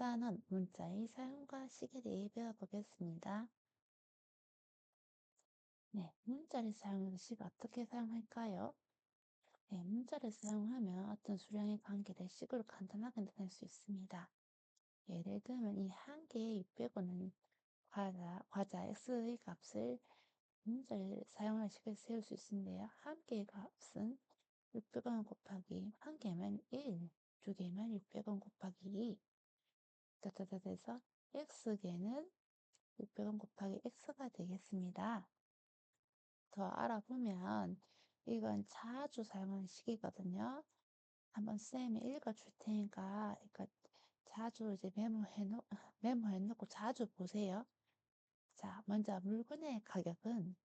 간단한 문자의 사용과 시에 대해 배워보겠습니다. 네, 문자를 사용해서 시를 어떻게 사용할까요? 네, 문자를 사용하면 어떤 수량의 관계를 식으로 간단하게 나타낼 수 있습니다. 예를 들면 이 한 개에 600원은 과자 X의 값을 문자를 사용할 식을 세울 수 있는데요. 한 개의 값은 600원 곱하기 한 개면 1, 두 개면 600원 곱하기 2, 짜자자 돼서 X개는 600원 곱하기 X가 되겠습니다. 더 알아보면 이건 자주 사용하는 식이거든요. 한번 쌤이 읽어줄 테니까 자주 이제 메모해 놓고 자주 보세요. 자, 먼저 물건의 가격은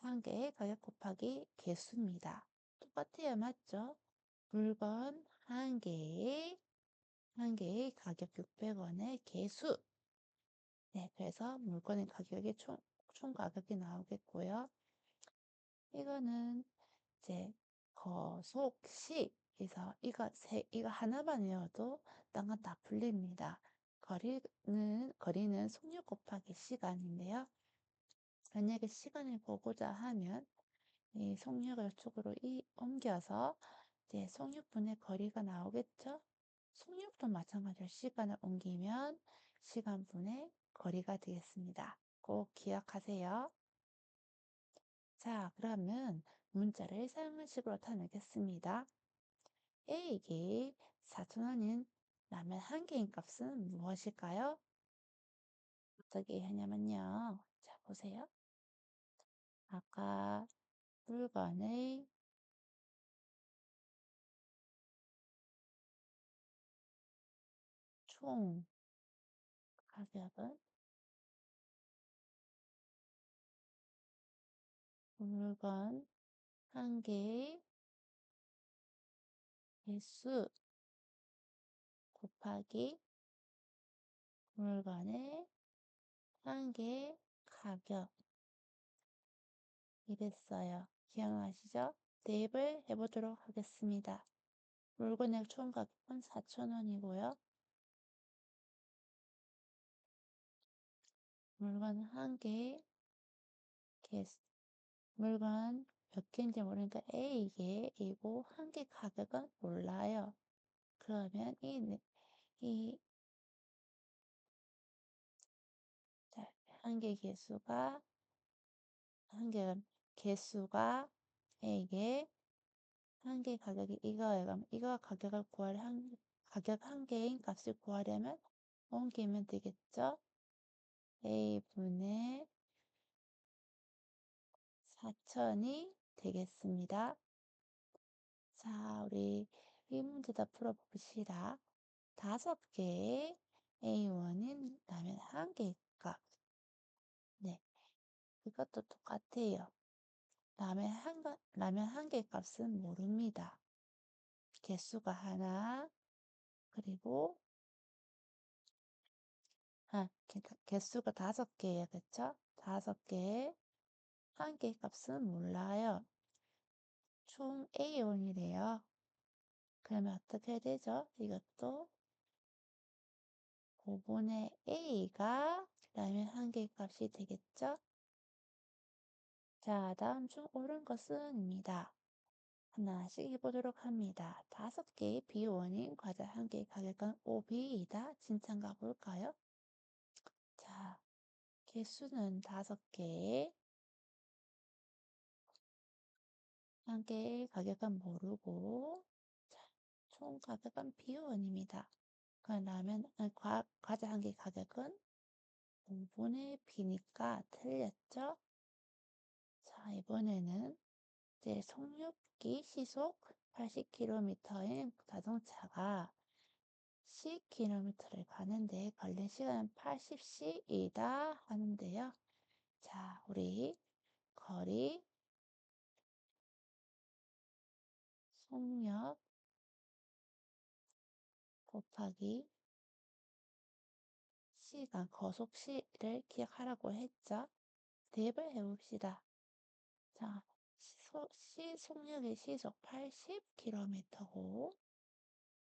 한 개의 가격 곱하기 개수입니다. 똑같아요, 맞죠? 물건 한 개의 가격 600원의 개수. 네, 그래서 물건의 가격이 총 가격이 나오겠고요. 이거는 이제 거속시. 그래서 이거 하나만 외워도 딴 건 다 풀립니다. 거리는 속력 곱하기 시간인데요. 만약에 시간을 보고자 하면 이 속력을 쪽으로 옮겨서 이제 속력분의 거리가 나오겠죠? 속력도 마찬가지로 시간을 옮기면 시간분의 거리가 되겠습니다. 꼭 기억하세요. 자, 그러면 문자를 사용한 식으로 나타내겠습니다. A에게 4,000원인 라면 한 개인 값은 무엇일까요? 어떻게 하냐면요. 자, 보세요. 아까 물건의 총 가격은 물건 한 개의 개수 곱하기 물건의 한 개의 가격. 이랬어요. 기억나시죠? 대입을 해보도록 하겠습니다. 물건의 총 가격은 4,000원이고요. 물건 한 개의 개수. 물건 몇 개인지 모르니까 A개이고 한 개 가격은 몰라요. 그러면 한 개 개수가 한 개 개수가 A개 한 개 가격이 이거예요. 그럼 이거 가격 한 개인 값을 구하려면 옮기면 되겠죠? A분의 4,000이 되겠습니다. 자, 우리 이 문제 다 풀어봅시다. 5개의 A1인 라면 한 개의 값. 네, 이것도 똑같아요. 라면 한 개의 값은 모릅니다. 개수가 하나, 그리고 개수가 5개예요. 그쵸? 5개, 한 개의 값은 몰라요. 총 A1이래요. 그러면 어떻게 해야 되죠? 이것도 5분의 A가 라면 한 개의 값이 되겠죠? 자, 다음 중 옳은 것은입니다. 하나씩 해보도록 합니다. 5개의 B1인 과자 한 개의 가격은 5B이다. 진짠가 볼까요? 자, 개수는 5개, 한 개의 가격은 모르고, 자, 총 가격은 B1입니다. 그러면 과자 한 개의 가격은 5분의 B니까 틀렸죠? 자, 이번에는 이제 속력기 시속 80km인 자동차가 10km를 가는데 걸린 시간은 80c이다 하는데요. 자, 우리 거리, 속력 곱하기 시간, 거속시를 기억하라고 했죠. 대입을 해봅시다. 자, 속력의 시속 80km고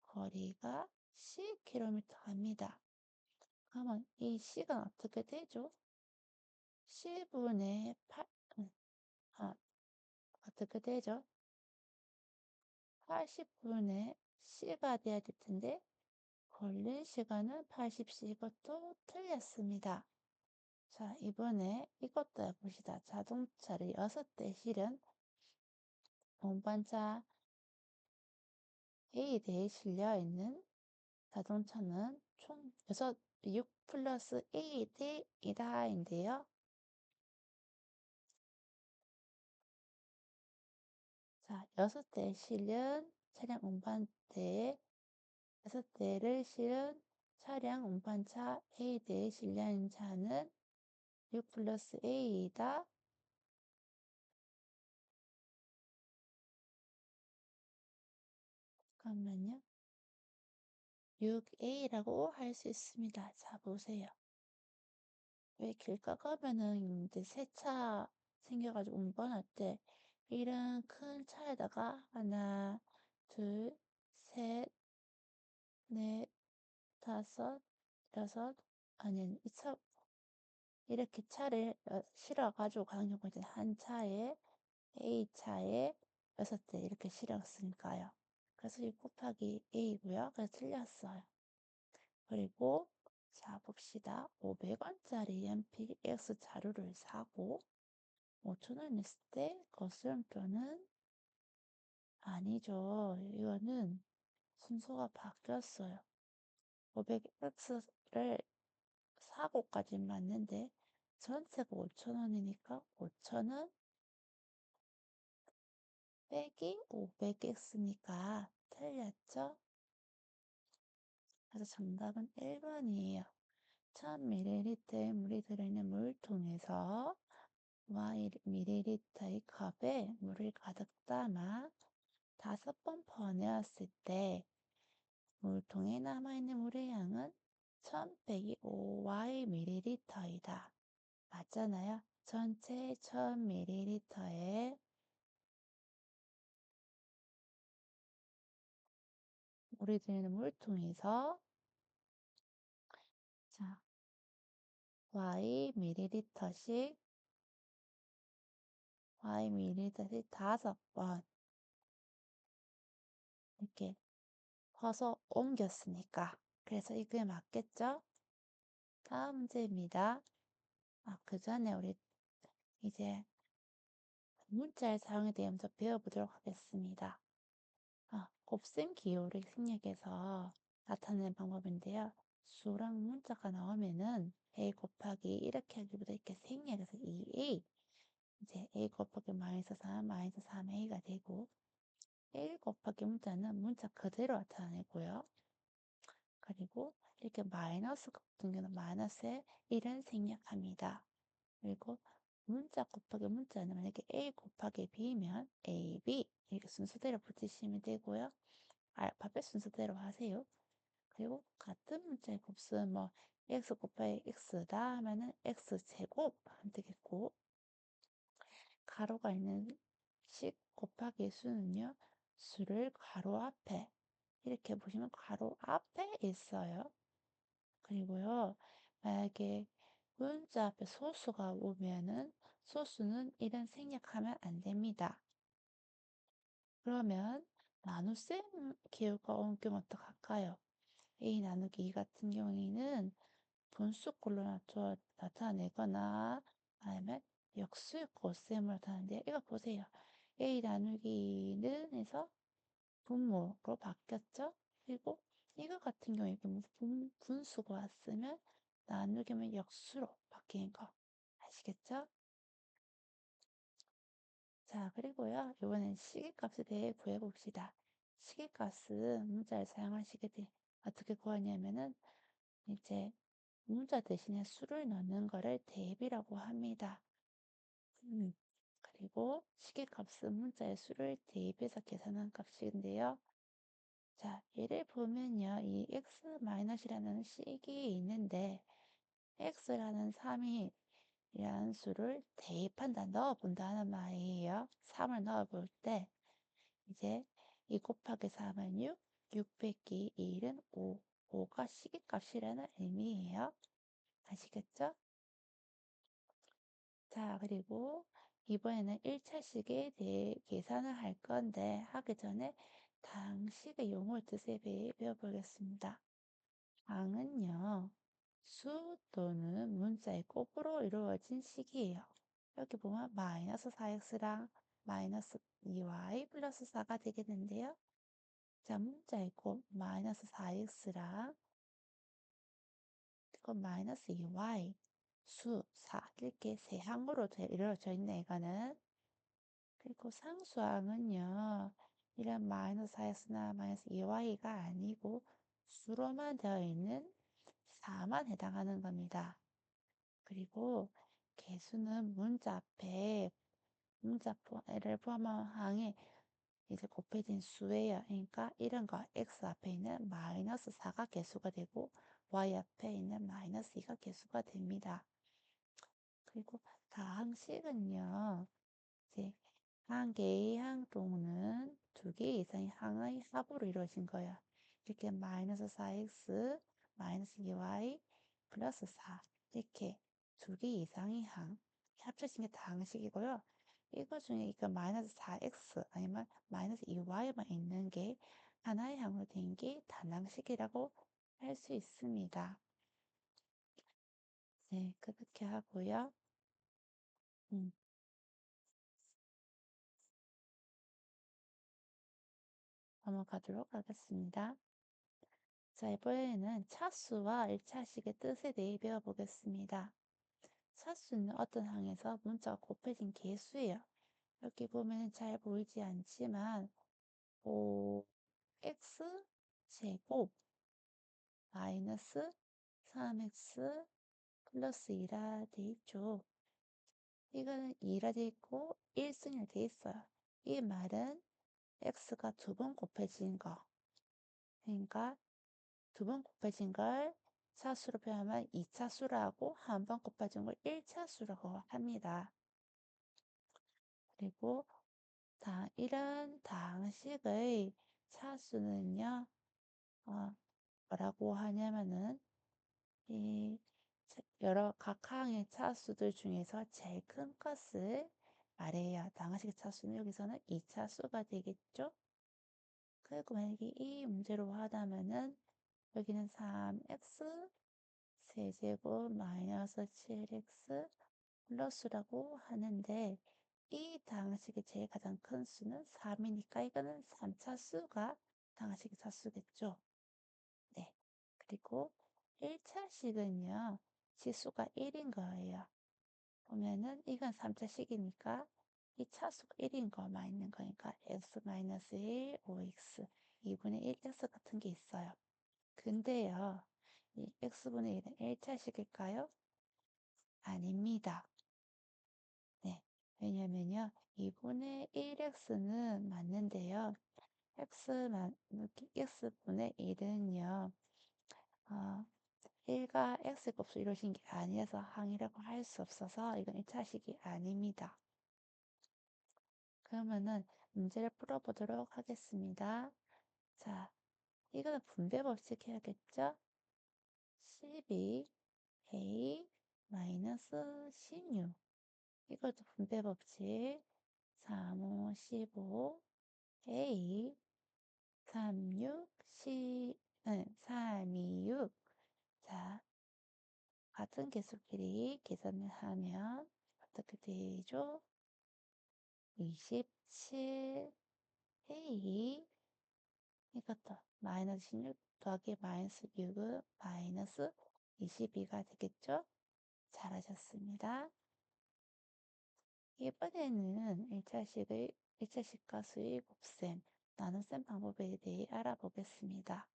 거리가 10km 합니다. 그러면 이 식은 어떻게 되죠? 10분의 8, 아, 어떻게 되죠? 80분의 C가 돼야 될 텐데, 걸린 시간은 80시. 이것도 틀렸습니다. 자, 이번에 이것도 해봅시다. 자동차를 6대 실은 운반차 A대에 실려 있는 자동차는 총 6 플러스 A대이다인데요. 자, 6대 실은 차량 운반대에 6대를 실은 차량 운반차 A대에 실려 있는 차는 6 플러스 A이다. 잠깐만요. 6A라고 할 수 있습니다. 자, 보세요. 왜 길가 가면은 이제 새 차 생겨가지고 운반할 때 이런 큰 차에다가 하나, 둘, 셋, 넷, 다섯, 여섯, 아니, 이 차, 이렇게 차를 실어가지고 가는 경우가 이제 한 차에, A차에 6대 이렇게 실었으니까요. 그래서 6 곱하기 A고요. 그래서 틀렸어요. 그리고 자 봅시다. 500원짜리 연필 X 자루를 사고 5,000원 냈을 때 거스름돈은 아니죠. 이거는 순서가 바뀌었어요. 500X를 사고까지 맞는데 전체가 5,000원이니까 5,000원 빼기 500X니까 틀렸죠? 그래서 정답은 1번이에요. 1000ml의 물이 들어있는 물통에서 ml의 컵에 물을 가득 담아 5번 퍼내었을 때 물통에 남아있는 물의 양은 1000 5ml이다. 맞잖아요? 전체 1000ml에 물이 들어있는 물통에서 자, ml씩 ml씩 5번 이렇게 퍼서 옮겼으니까 그래서 이게 맞겠죠? 다음 문제입니다. 그 전에 우리 이제 문자의 사용에 대해 먼저 배워보도록 하겠습니다. 곱셈 기호를 생략해서 나타내는 방법인데요. 수랑 문자가 나오면은 a 곱하기 이렇게 하기보다 이렇게 생략해서 2a 이제 a 곱하기 마이너스 3 마이너스 3a가 되고 1 곱하기 문자는 문자 그대로 나타내고요. 그리고 이렇게 마이너스 같은 경우는 마이너스에 1은 생략합니다. 그리고 문자 곱하기 문자는 만약에 a 곱하기 b면 ab 이렇게 순서대로 붙이시면 되고요. 알파벳 순서대로 하세요. 그리고 같은 문자의 곱수는 뭐 x 곱하기 x다 하면은 x제곱 하면 되겠고 가로가 있는 식 곱하기 수는요. 수를 가로 앞에 이렇게 보시면 가로 앞에 있어요. 그리고요. 만약에 문자 앞에 소수가 오면은 소수는 이런 생략하면 안 됩니다. 그러면 나눗셈 기호가 온 경우 어떡할까요? A 나누기 2 같은 경우에는 분수꼴로 나타내거나 아니면 역수의 곱셈을 나타내는데 이거 보세요. A 나누기 2는 해서 분모로 바뀌었죠? 그리고 이거 같은 경우에 분수가 왔으면 나누기면 역수로 바뀐 거 아시겠죠? 자, 그리고요. 이번엔 시계값에 대해 구해봅시다. 시계값은 문자를 사용하시게 돼. 어떻게 구하냐면은 이제 문자 대신에 수를 넣는 거를 대비라고 합니다. 그리고 시계값은 문자의 수를 대입해서 계산한 값인데요. 자, 예를 보면요. 이 x-이라는 식이 있는데 x라는 3이 이라는 수를 대입한다, 넣어본다는 말이에요. 3을 넣어볼 때 이제 2 곱하기 3은 6, 6 빼기 1은 5, 5가 시기값이라는 의미예요. 아시겠죠? 자, 그리고 이번에는 1차식에 대해 계산을 할 건데 하기 전에 당식의 용어를 뜻에 대해 배워보겠습니다. 당은요, 수 또는 문자의 곱으로 이루어진 식이에요. 여기 보면 마이너스 4x랑 마이너스 2y 플러스 4가 되겠는데요. 자, 문자의 곱 마이너스 4x랑 그건 마이너스 2y 수 4 이렇게 세 항으로 이루어져 있네 이거는. 그리고 상수항은요, 이런 마이너스 4x나 마이너스 2y가 아니고 수로만 되어 있는 4만 해당하는 겁니다. 그리고 개수는 문자 앞에 문자를 포함한 항에 이제 곱해진 수예요. 그러니까 이런 거 x 앞에 있는 마이너스 4가 개수가 되고 y 앞에 있는 마이너스 2가 개수가 됩니다. 그리고 다항식은요. 이제 한 개의 항동은 두 개 이상의 항의 합으로 이루어진 거예요. 이렇게 마이너스 4x 마이너스 2y 플러스 4 이렇게 두 개 이상의 항 합쳐진 게 다항식이고요. 이거 중에 이거 마이너스 4x 아니면 마이너스 2y만 있는 게 하나의 항으로 된 게 단항식이라고 할 수 있습니다. 네, 그렇게 하고요. 음, 넘어가도록 하겠습니다. 자, 이번에는 차수와 1차식의 뜻에 대해 배워보겠습니다. 차수는 어떤 항에서 문자가 곱해진 개수예요. 여기 보면 잘 보이지 않지만 5x 제곱 마이너스 3x 플러스 2라 돼 있죠. 이거는 2라 돼 있고 1승이 돼 있어요. 이 말은 x가 두 번 곱해진 거. 그러니까 두 번 곱해진 걸 차수로 표현하면 2차수라고 한 번 곱해진 걸 1차수라고 합니다. 그리고 이런 당식의 차수는요, 뭐라고 하냐면은 이 여러 각항의 차수들 중에서 제일 큰 것을 말해요. 당식의 차수는 여기서는 2차수가 되겠죠? 그리고 만약에 이 문제로 하다면은 여기는 3x 세제곱 마이너스 7x 플러스라고 하는데 이 당식의 제일 가장 큰 수는 3이니까 이거는 3차수가 당식의 차수겠죠. 네. 그리고 1차식은요. 지수가 1인 거예요. 보면은 이건 3차식이니까 이 차수가 1인 거만 있는 거니까 x-1, 5x, 2분의 1x 같은 게 있어요. 근데요. 이 x분의 1은 1차식일까요? 아닙니다. 네. 왜냐면요. 2분의 1x는 맞는데요. x분의 1은요. 1과 x의 곱수 이루어진 게 아니어서 항이라고 할 수 없어서 이건 1차식이 아닙니다. 그러면은 문제를 풀어보도록 하겠습니다. 자, 이거는 분배 법칙 해야겠죠? 12 a 마이너스 16 이것도 분배 법칙 3, 5, 15 a 3, 6, 3, 2, 6 자, 같은 개수끼리 계산을 하면 어떻게 되죠? 27 a 이것도 마이너스 16 더하기 마이너스 6은 마이너스 22가 되겠죠? 잘하셨습니다. 이번에는 1차식과 수의 곱셈, 나눗셈 방법에 대해 알아보겠습니다.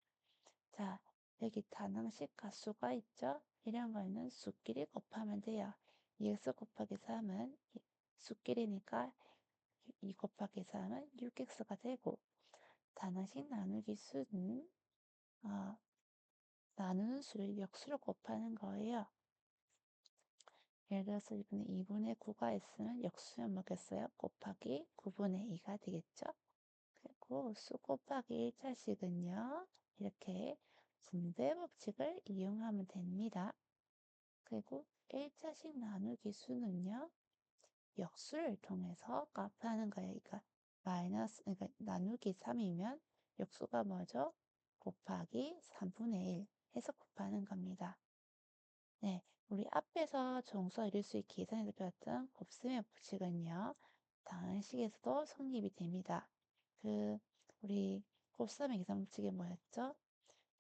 자, 여기 단항식 가수가 있죠? 이런 거는 수끼리 곱하면 돼요. 2x 곱하기 3은 수끼리니까 2 곱하기 3은 6x가 되고 단항식 나누기 수는 나누는 수를 역수로 곱하는 거예요. 예를 들어서 이번에 2분의 9가 있으면 역수면 뭐겠어요? 곱하기 9분의 2가 되겠죠? 그리고 수 곱하기 1차식은요. 이렇게 분배 법칙을 이용하면 됩니다. 그리고 1차식 나누기 수는요, 역수를 통해서 곱하는 거예요. 그러니까 그러니까 나누기 3이면 역수가 뭐죠? 곱하기 3분의 1 해서 곱하는 겁니다. 네, 우리 앞에서 정수와 일수의 계산에서 배웠던 곱셈의 법칙은요, 다른 식에서도 성립이 됩니다. 우리 곱셈의 계산 법칙이 뭐였죠?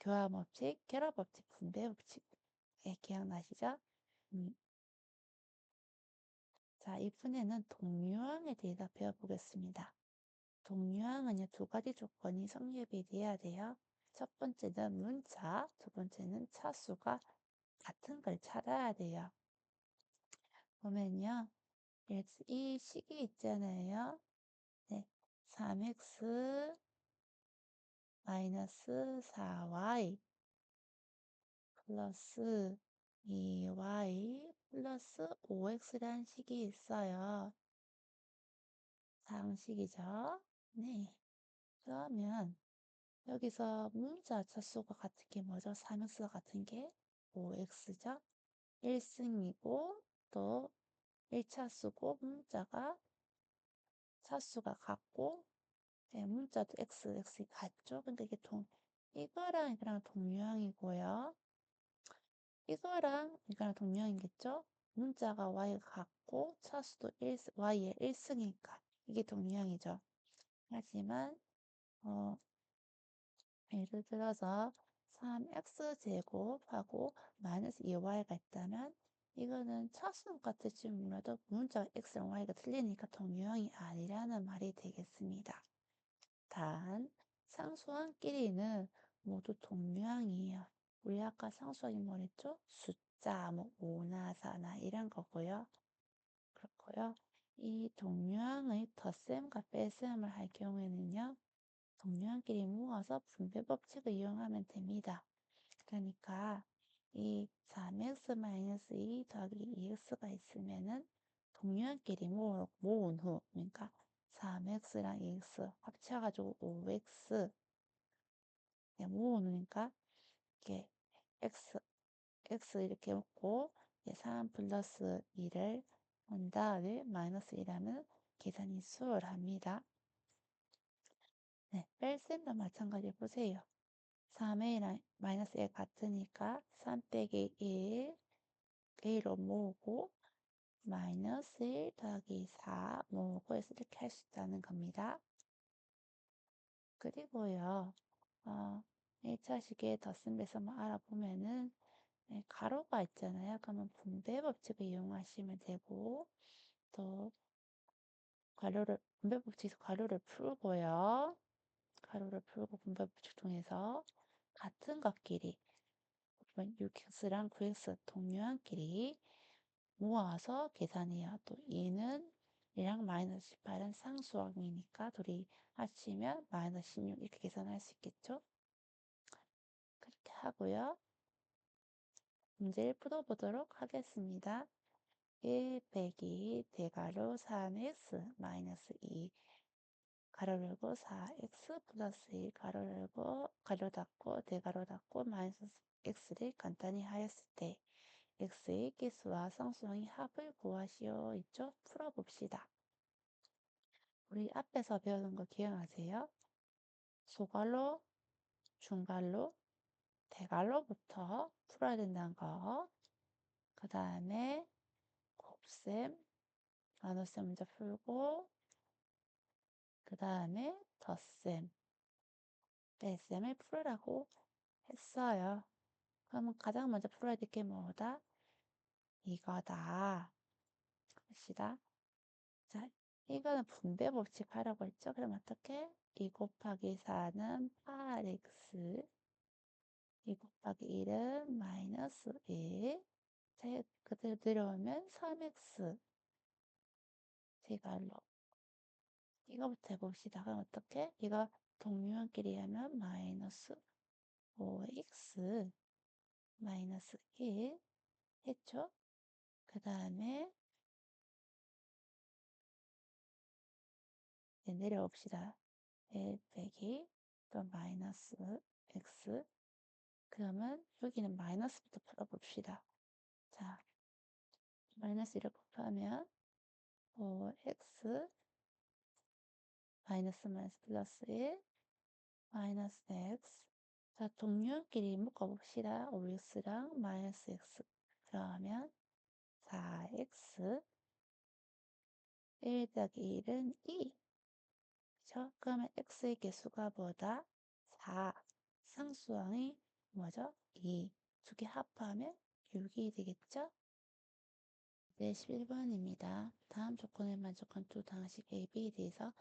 교합 법칙, 결합 법칙, 분배 법칙. 예, 기억나시죠? 음, 자, 이번에는 동류항에 대해서 배워보겠습니다. 동류항은요, 두 가지 조건이 성립이 돼야 돼요. 첫 번째는 문자, 두 번째는 차수가 같은 걸 찾아야 돼요. 보면요, 이 식이 있잖아요. 네, 3x 마이너스 4y 플러스 2y 플러스 5x라는 식이 있어요. 상식이죠. 네. 그러면 여기서 문자 차수가 같은 게 뭐죠? 3x 같은 게 5x죠. 1승이고 또 1차수고 문자가 차수가 같고 네, 문자도 x 같죠? 근데 이거랑 동류항이고요. 이거랑 동류항이겠죠? 문자가 y가 같고 차수도 y의 1승이니까 이게 동류항이죠. 하지만 어, 예를 들어서 3x제곱하고 마이너스 2y가 있다면 이거는 차수는 같을지 몰라도 문자가 x랑 y가 틀리니까 동유형이 아니라는 말이 되겠습니다. 단, 상수항끼리는 모두 동류항이에요. 우리 아까 상수항이 뭐랬죠? 숫자, 뭐 5나 4나 이런 거고요. 그렇고요. 이 동류항의 덧셈과 뺄셈을 할 경우에는요. 동류항끼리 모아서 분배 법칙을 이용하면 됩니다. 그러니까 이 3x-2 더하기 2x가 있으면은 동류항끼리 모은 후, 그러니까 3x랑 2x 합쳐가지고 5x 모으니까 이렇게 x 이렇게 먹고 3 플러스 2를 한 다음에 마이너스 1하면 계산이 수월합니다. 네, 뺄셈도 마찬가지 보세요. 3a 마이너스 1 같으니까 3 빼기 1, a로 모으고 마이너스 1 더하기 4 모으고 해서 이렇게 할 수 있다는 겁니다. 그리고요, 1차식의 덧셈에서 알아보면은 네, 가로가 있잖아요. 그러면 분배 법칙을 이용하시면 되고 또 분배 법칙에서 가로를 풀고요. 가로를 풀고 분배 법칙 통해서 같은 것끼리 6x랑 9x 동류항끼리 모아서 계산해요. 또 2는 1랑 마이너스 18은 상수항이니까 둘이 합치면 마이너스 16 이렇게 계산할 수 있겠죠? 그렇게 하고요. 문제를 풀어보도록 하겠습니다. 1 빼기 대괄호 3x 마이너스 2 가로 열고 4x 플러스 1 가로 열고 가로 닫고 대가로 닫고 마이너스 x를 간단히 하였을 때 x의 기수와 상수항의 합을 구하시오. 있죠? 풀어봅시다. 우리 앞에서 배우는 거 기억하세요? 소갈로, 중갈로, 대갈로부터 풀어야 된다는 거. 그 다음에 곱셈, 나눗셈 먼저 풀고 그 다음에 덧셈, 뺄셈을 풀으라고 했어요. 그러면 가장 먼저 풀어야 될 게 뭐다? 이거다. 합시다. 자, 이거는 분배 법칙 하라고 했죠? 그럼 어떻게? 2 곱하기 4는 8x, 2 곱하기 1은 마이너스 1. 자, 그대로 내려오면 3x 제갈로. 이거부터 해봅시다. 그럼 어떻게? 이거 동류항끼리 하면 마이너스 5x 마이너스 1 했죠? 그 다음에 내려옵시다. 1 빼기 또 마이너스 x 그러면 여기는 마이너스부터 풀어봅시다. 자, 마이너스 1을 곱하면 5x 마이너스 마이너스 플러스 1 마이너스 x. 자, 동료끼리 묶어봅시다. 5x랑 마이너스 x. 그러면 4x 1 더하기 1은 2. 그죠? 그러면 x의 개수가 뭐다? 4. 상수항이 뭐죠? 2. 두 개 합하면 6이 되겠죠? 네, 11번입니다. 다음 조건을 만족한 두 당식 A, B에 대해서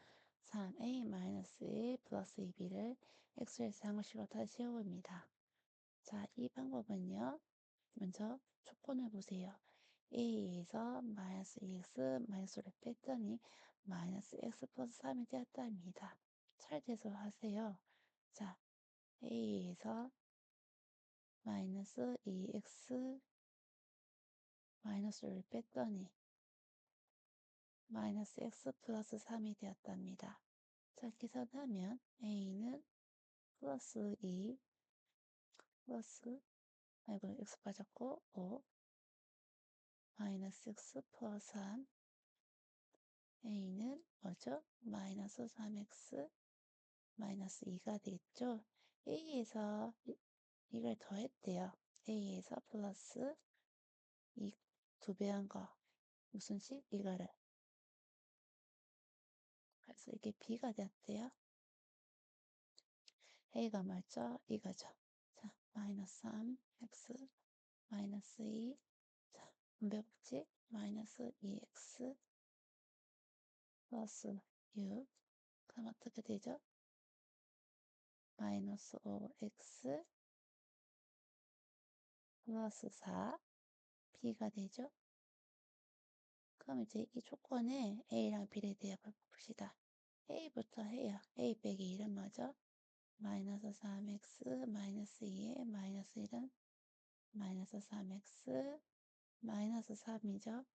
3A-1 플러스 2B를 x의 상식으로 다시 세워봅니다. 자, 이 방법은요. 먼저 조건을 보세요. A에서 마이너스 2x 마이너스를 뺐더니 마이너스 x 플러스 3이 되었답니다. 차례대로 하세요. 자, A에서 마이너스 2x 마이너스를 뺐더니 마이너스 x 플러스 3이 되었답니다. 자, 계산하면 A는 플러스 2 플러스 아이고 x 빠졌고 5 마이너스 x 플러스 3 A는 뭐죠? 마이너스 3x 마이너스 2가 되겠죠? A에서 이걸 더했대요. A에서 플러스 2 두 배 한 거. 무슨 식? 이거를. 그래서 이게 B가 되었대요. A가 뭐죠? 이거죠. 자, 마이너스 3x 마이너스 2. 자, 분배법칙 마이너스 2x 플러스 6. 그럼 어떻게 되죠? 마이너스 5x 플러스 4 b가 되죠. 그럼 이제 이 조건에 a랑 b에 대해 봅시다. a부터 해요. a 빼기 1은 뭐죠? 마이너스 3x 마이너스 2에 마이너스 1은 마이너스 3x 마이너스 3이죠.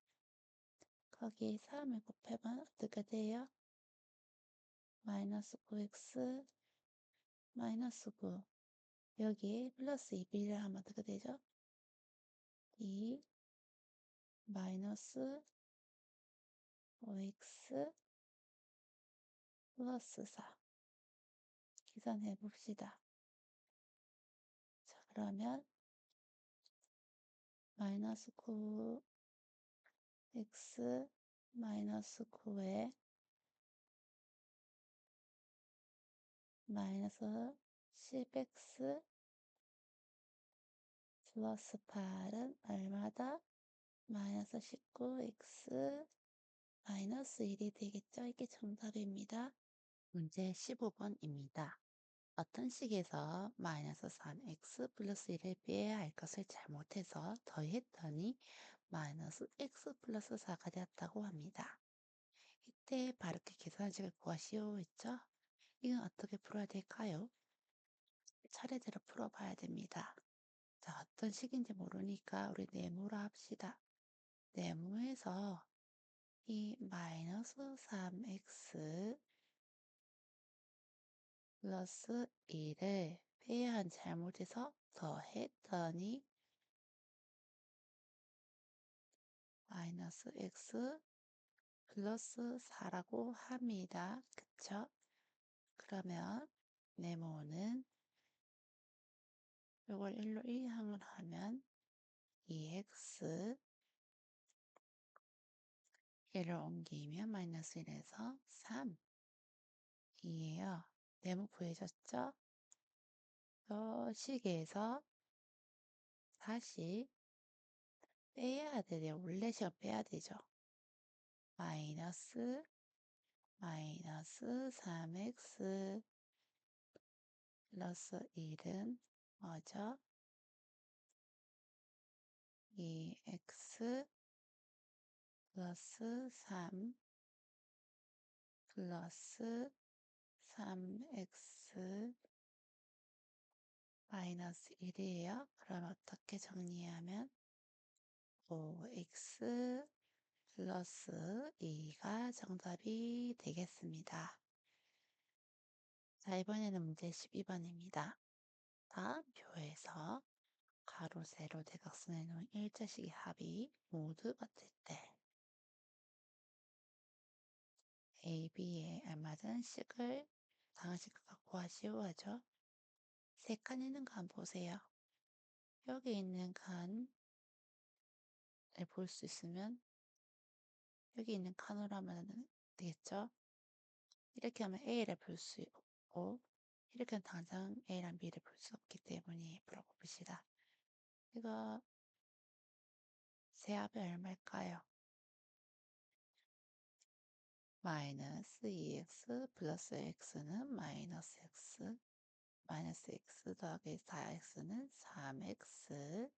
거기에 3을 곱하면 어떻게 돼요? 마이너스 9x 마이너스 9 여기에 플러스 2b를 하면 어떻게 되죠? 2 마이너스 5x 플러스 4 계산해 봅시다. 자, 그러면 마이너스 9x 마이너스 9에 마이너스 10x 플러스 8은 얼마다? 마이너스 19x 마이너스 1이 되겠죠? 이게 정답입니다. 문제 15번입니다. 어떤 식에서 마이너스 3x 플러스 1을 빼야 할 것을 잘못해서 더했더니 마이너스 x 플러스 4가 되었다고 합니다. 이때 바르게 계산식을 구하시오 했죠? 이건 어떻게 풀어야 될까요? 차례대로 풀어봐야 됩니다. 자, 어떤 식인지 모르니까 우리 네모로 합시다. 네모에서 이 마이너스 3x 플러스 1을 빼야 잘못해서 더했더니 마이너스 x 플러스 4라고 합니다. 그쵸? 그러면 네모는 이걸 1로 이항을 하면 2x 1을 옮기면 마이너스 1에서 3이에요. 네모 구해졌죠? 식에서 다시 빼야 돼요. 원래 시험 빼야 되죠. 마이너스 3x 플러스 1은 뭐죠? 2x 플러스 3 플러스 3x 마이너스 1이에요. 그럼 어떻게 정리하면 5x 플러스 2가 정답이 되겠습니다. 자, 이번에는 문제 12번입니다. 다음 표에서 가로, 세로, 대각선에 놓은 일자식의 합이 모두 같을 때 A, B에 알맞은 식을 상식을 갖고 하시오 하죠. 세 칸 있는 거 한번 보세요. 여기 있는 칸을 볼 수 있으면 여기 있는 칸으로 하면 되겠죠? 이렇게 하면 A를 볼 수 있고 이렇게 하면 당장 A랑 B를 볼 수 없기 때문에 풀어봅시다. 이거 세합이 얼마일까요? 마이너스 2x 플러스 x는 마이너스 x 마이너스 x 더하기 4x는 3x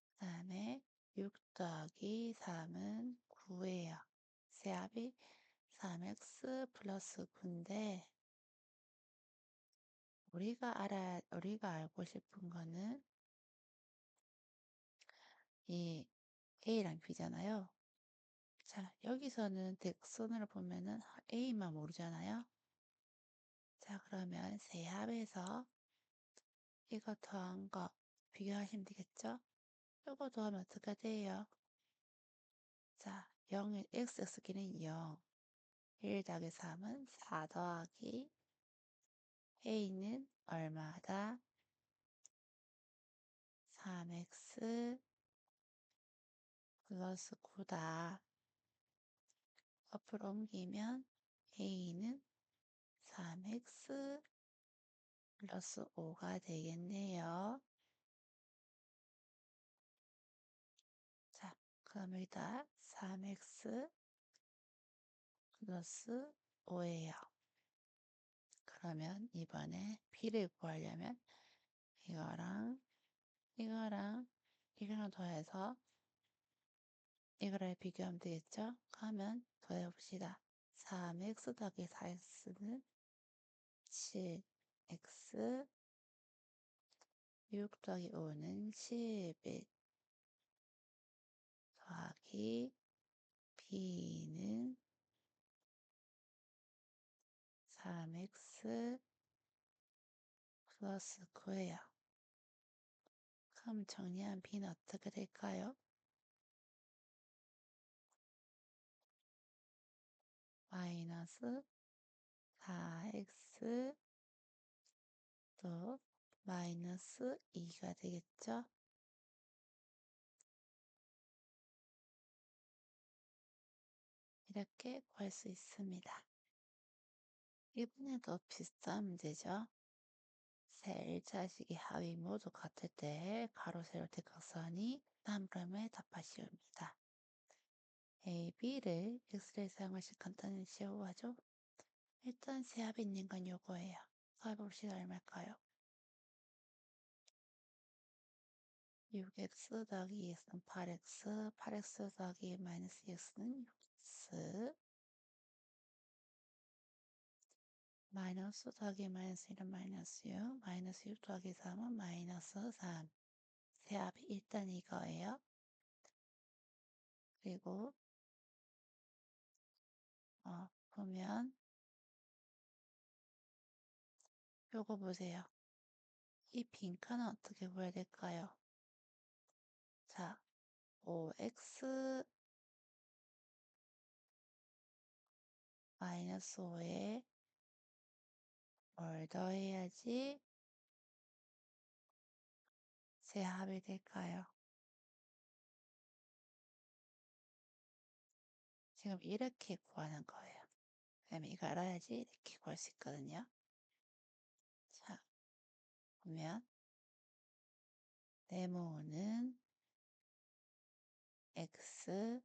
그 다음에 6 더하기 3은 9예요. 세합이 3x 플러스 9인데 우리가 알고 싶은 거는 이 A랑 B잖아요. 자, 여기서는 대각선으로 보면은 A만 모르잖아요. 자, 그러면 세합에서 이거 더한 거 비교하시면 되겠죠? 이거 더하면 어떻게 돼요? 자, 0의 x기는 0, 1 더하기 3은 4 더하기 a는 얼마다? 3x 플러스 9다. 앞으로 옮기면 a는 3x 플러스 5가 되겠네요. 자, 그럼 여기다 3x 플러스 5예요. 그러면 이번에 b를 구하려면 이거랑 이거랑 이거랑 더해서 이거를 비교하면 되겠죠? 하면 더해봅시다. 3x 더하기 4x는 7x 6 더하기 5는 11 더하기 b는 3x 플러스 9예요. 그럼 정리한 b는 어떻게 될까요? 마이너스 4x 또 마이너스 2가 되겠죠? 이렇게 구할 수 있습니다. 이번에도 비슷한 문제죠. 세 일자식의 합이 모두 같을 때 가로, 세로, 대각선이 다음 그림에 답하시옵니다. A, B를 X를 사용하실 간단히 시험하죠. 일단 세합이 있는 건 요거예요. 가봅시다. 얼마일까요? 6x 더하기 2x는 8x, 8x 더하기 마이너스 2x는 6x, 마이너스 더하기 마이너스 1은 마이너스 6, 마이너스 6 더하기 3은 마이너스 3. 세합이 일단 이거예요. 그리고 보면 요거 보세요. 이 빈칸은 어떻게 구해야 될까요? 자, 5x 마이너스 5에 뭘 더해야지 세합이 될까요? 지금 이렇게 구하는 거예요. 그러면 이거 알아야지 이렇게 구할 수 있거든요. 자, 보면 네모는 x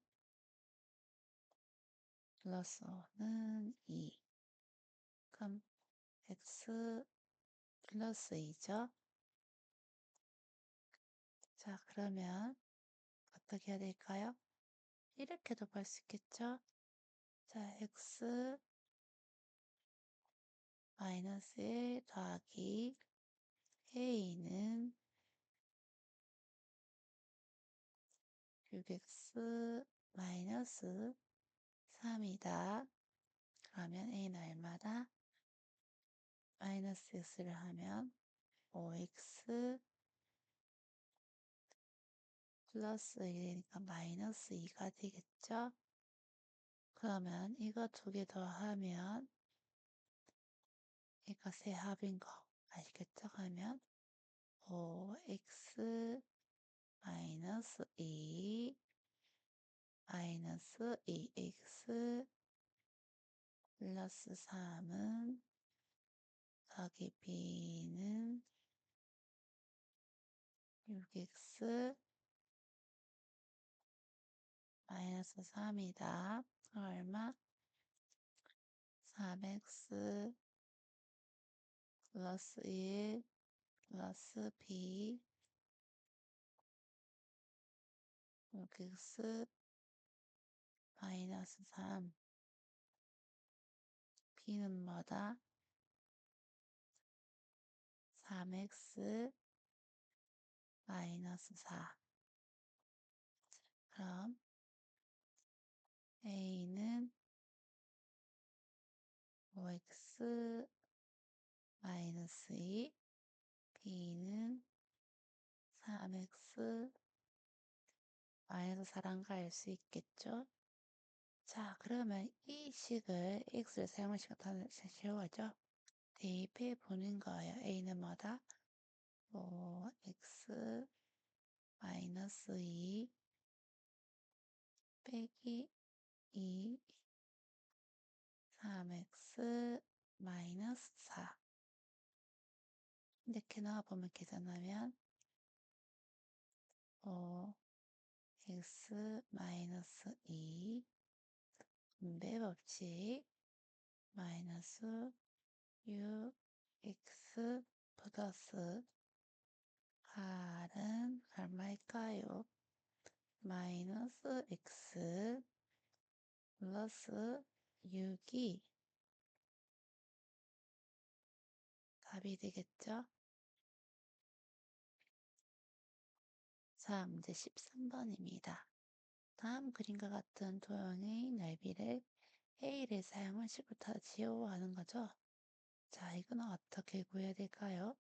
플러스 5는 2. 그럼 x 플러스 2죠? 자, 그러면 어떻게 해야 될까요? 이렇게도 볼 수 있겠죠? 자, x 마이너스 1 더하기 a는 6x 마이너스 3이다. 그러면 a는 얼마다? 마이너스 x를 하면 5x 플러스 1이니까 마이너스 2가 되겠죠? 그러면 이거 두 개 더하면 얘가 세 합인 거 아시겠죠? 하면 5x 마이너스 2 마이너스 2x 플러스 3은 더하기 b는 6x 마이너스 3이다. 얼마? 3x 플러스 1 플러스 b 6x 마이너스 3 b는 뭐다? 3x 마이너스 4 그럼 a는 5x 마이너스 2 b는 3x 마이너스 4란가 알 수 있겠죠? 자, 그러면 이 식을 x를 사용한 식을 다시 세워죠. 대입해 보는 거예요. a는 뭐다? 5x 마이너스 2 빼기 2 3x 마이너스 4 이렇게 넣어보면 계산하면 5x 마이너스 2 분배 법칙 마이너스 6x 플러스 8은 얼마일까요? 마이너스 x 플러스 6이 답이 되겠죠? 자, 문제 13번입니다. 다음 그림과 같은 도형의 넓이를 A를 사용한 식부터 지워하는 거죠. 자, 이건 어떻게 구해야 될까요?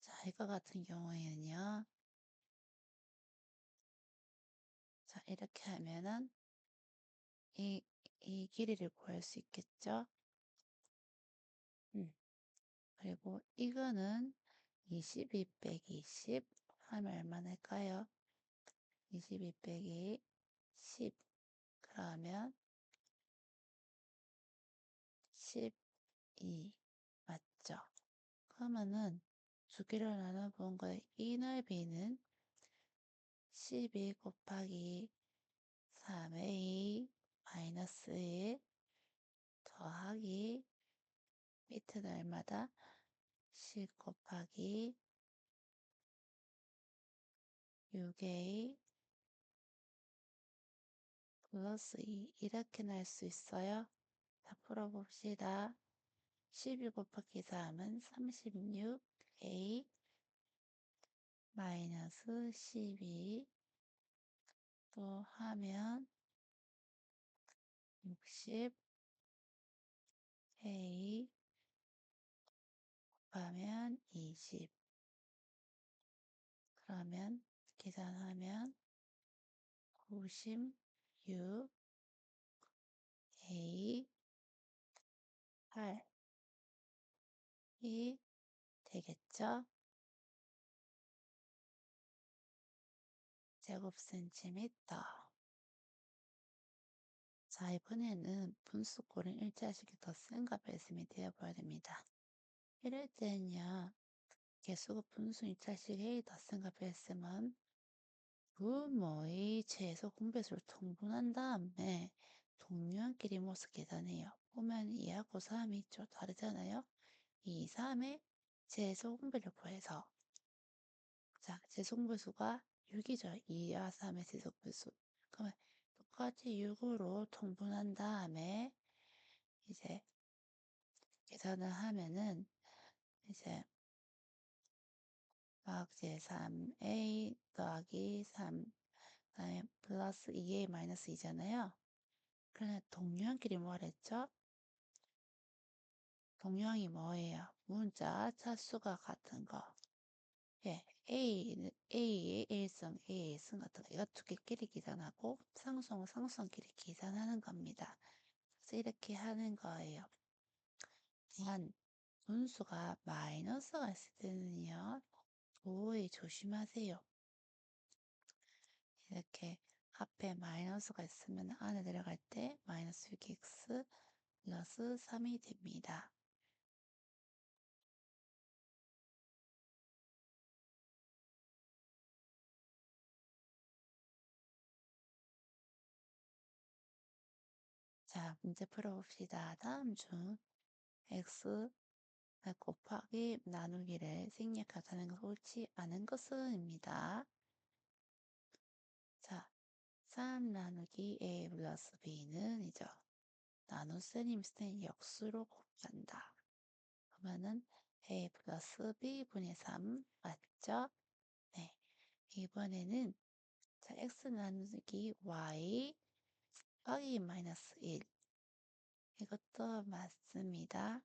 자, 이거 같은 경우에는요. 자, 이렇게 하면은 이 길이를 구할 수 있겠죠? 그리고 이거는 22 빼기 10 하면 얼마나 할까요? 22 빼기 10 그러면 12 맞죠? 그러면은 두 개를 나눠본 거에 이 넓이는 12 곱하기 3a 마이너스 1 더하기 밑에 날마다 10 곱하기 6a 플러스 2 이렇게 날 수 있어요. 자, 풀어봅시다. 12 곱하기 3은 36a 마이너스 12 또 하면 60a 곱하면 20 그러면 계산하면 96a 8이 되겠죠? 제곱센티미터. 자, 이번에는 분수꼴은 일자식이 더 센 값을 되어봐야 됩니다. 이럴 때는요, 개수가 분수 일자식 A 더 센 값을 쓰면 부모의 최소 공배수를 통분한 다음에 동료한끼리 모습 계산해요. 보면 2하고 3이 좀 다르잖아요. 2, 3의 최소 공배를 구해서 자, 최소공배수가 6이죠. 2와 3의 최소공배수. 그러면 똑같이 6으로 통분한 다음에 이제 계산을 하면은 이제 이제 3a 더하기 3 그다음에 플러스 2a 마이너스 2잖아요. 그러면 동료한끼리 뭐 했죠? 동형이 뭐예요? 문자 차수가 같은 거. 예, A는 A의 일성, A의 일성 같은 거. 이거 두 개끼리 계산하고 상수끼리 계산하는 겁니다. 그래서 이렇게 하는 거예요. 단, 분수가 마이너스가 있을 때는요, 도의 조심하세요. 이렇게 앞에 마이너스가 있으면 안에 들어갈 때 마이너스 6x 플러스 3이 됩니다. 자, 문제 풀어봅시다. 다음 중 x 곱하기 나누기를 생략하자는 것 옳지 않은 것은입니다. 자, 3 나누기 a 플러스 b는 이죠. 나눗셈임 쓴 역수로 곱한다. 그러면은 a 플러스 b분의 3 맞죠? 네. 이번에는 자, x 나누기 y 곱하기 마이너스 1 이것도 맞습니다.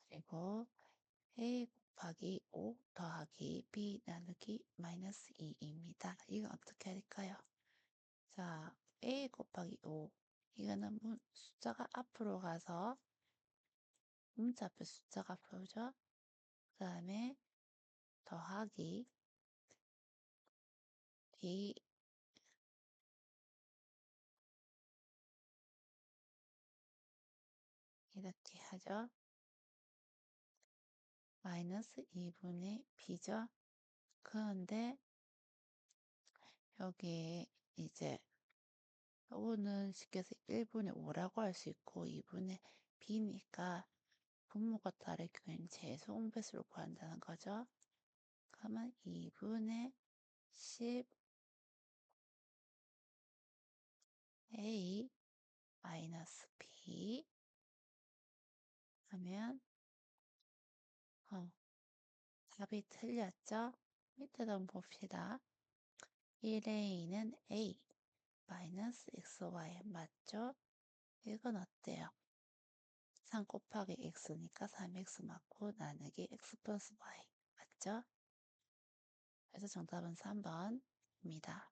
그리고 a 곱하기 5 더하기 b 나누기 마이너스 2입니다. 이거 어떻게 할까요? 자, a 곱하기 5 이거는 숫자가 앞으로 가서 문자 앞에 숫자가 앞으로 오죠? 그 다음에 더하기 b 이렇게 하죠. 마이너스 2분의 b죠. 그런데 여기에 이제 요거는 쉽게 해서 1분의 5라고 할 수 있고 2분의 b니까 분모가 다를 경우에는 제곱배수를 구한다는 거죠. 그러면 2분의 10 a 마이너스 b 하면 어, 답이 틀렸죠? 밑에도 한번 봅시다. 1a는 a 마이너스 xy 맞죠? 이건 어때요? 3 곱하기 x니까 3x 맞고 나누기 x 플러스 y 맞죠? 그래서 정답은 3번입니다.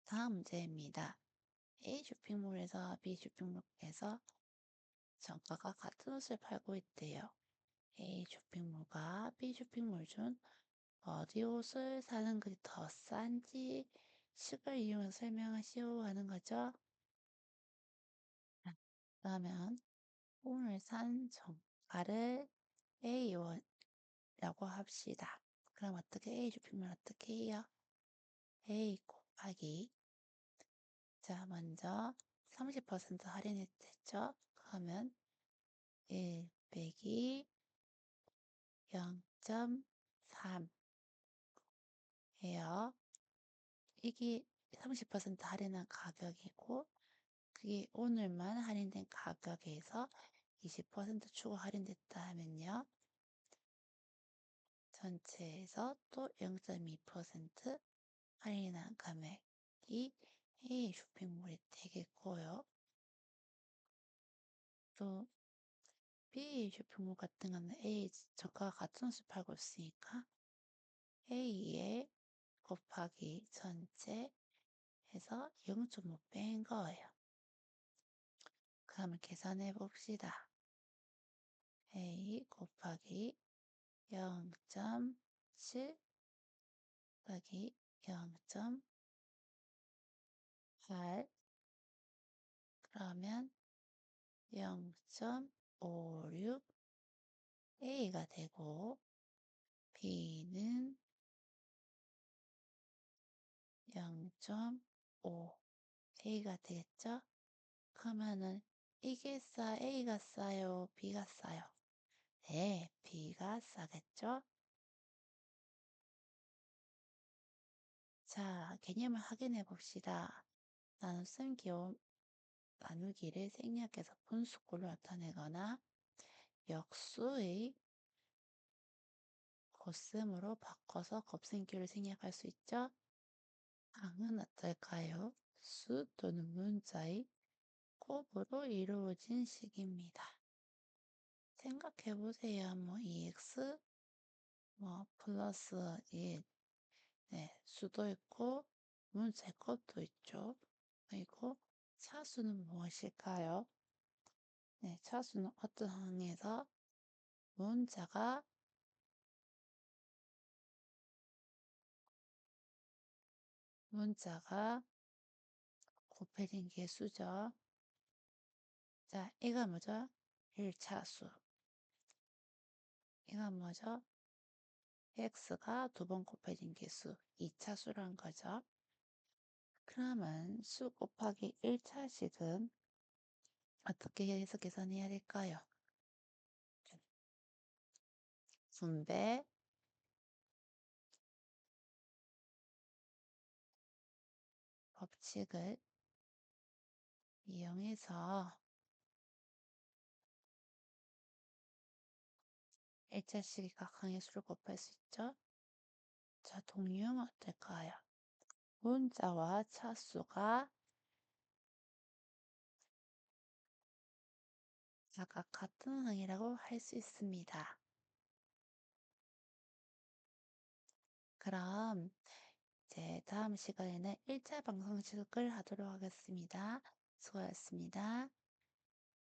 다음 문제입니다. A 쇼핑몰에서 B 쇼핑몰에서 정가가 같은 옷을 팔고 있대요. A 쇼핑몰과 B 쇼핑몰 중 어디 옷을 사는 것이 더 싼지 식을 이용해서 설명하시오 하는 거죠. 그러면 오늘 산 정가를 A1라고 합시다. 그럼 어떻게 A 쇼핑몰 어떻게 해요? A 곱하기 자 먼저 30% 할인했죠? 그러면 1 빼기 0.3 해요. 이게 30% 할인한 가격이고 그게 오늘만 할인된 가격에서 20% 추가 할인됐다 하면요. 전체에서 또 0.2% 할인한 금액이 A 쇼핑몰이 되겠고요. 또 B 쇼핑몰 같은 거는 A 저가가 같은 옷을 팔고 있으니까 A에 곱하기 전체 해서 0.5 뺀 거예요. 그러면 계산해 봅시다. A 곱하기 0.7 곱하기 0.8 그러면 0.56 A가 되고 B는 0.5 A가 되겠죠? 그러면은 A가 싸요? B가 싸요? 네, B가 싸겠죠? 자, 개념을 확인해 봅시다. 나눗셈 기호 나누기를 생략해서 분수꼴로 나타내거나 역수의 곱셈으로 바꿔서 곱셈기호를 생략할 수 있죠? 항은 어떨까요? 수 또는 문자의 곱으로 이루어진 식입니다. 생각해 보세요. 뭐 EX 플러스 1, 네, 수도 있고 문제 것도 있죠. 그리고 차수는 무엇일까요? 네, 차수는 어떤 항에서 문자가 곱해진 개수죠. 자, 이거 뭐죠? 1차수. 이건 뭐죠? x가 두 번 곱해진 개수, 2차수란 거죠. 그러면 수 곱하기 1차식은 어떻게 해서 계산해야 될까요? 분배 법칙을 이용해서 1차식이 각 항의 수를 곱할 수 있죠. 자, 동류는 어떨까요? 문자와 차수가 각각 같은 항이라고 할 수 있습니다. 그럼 이제 다음 시간에는 1차 방정식을 하도록 하겠습니다. 수고하셨습니다.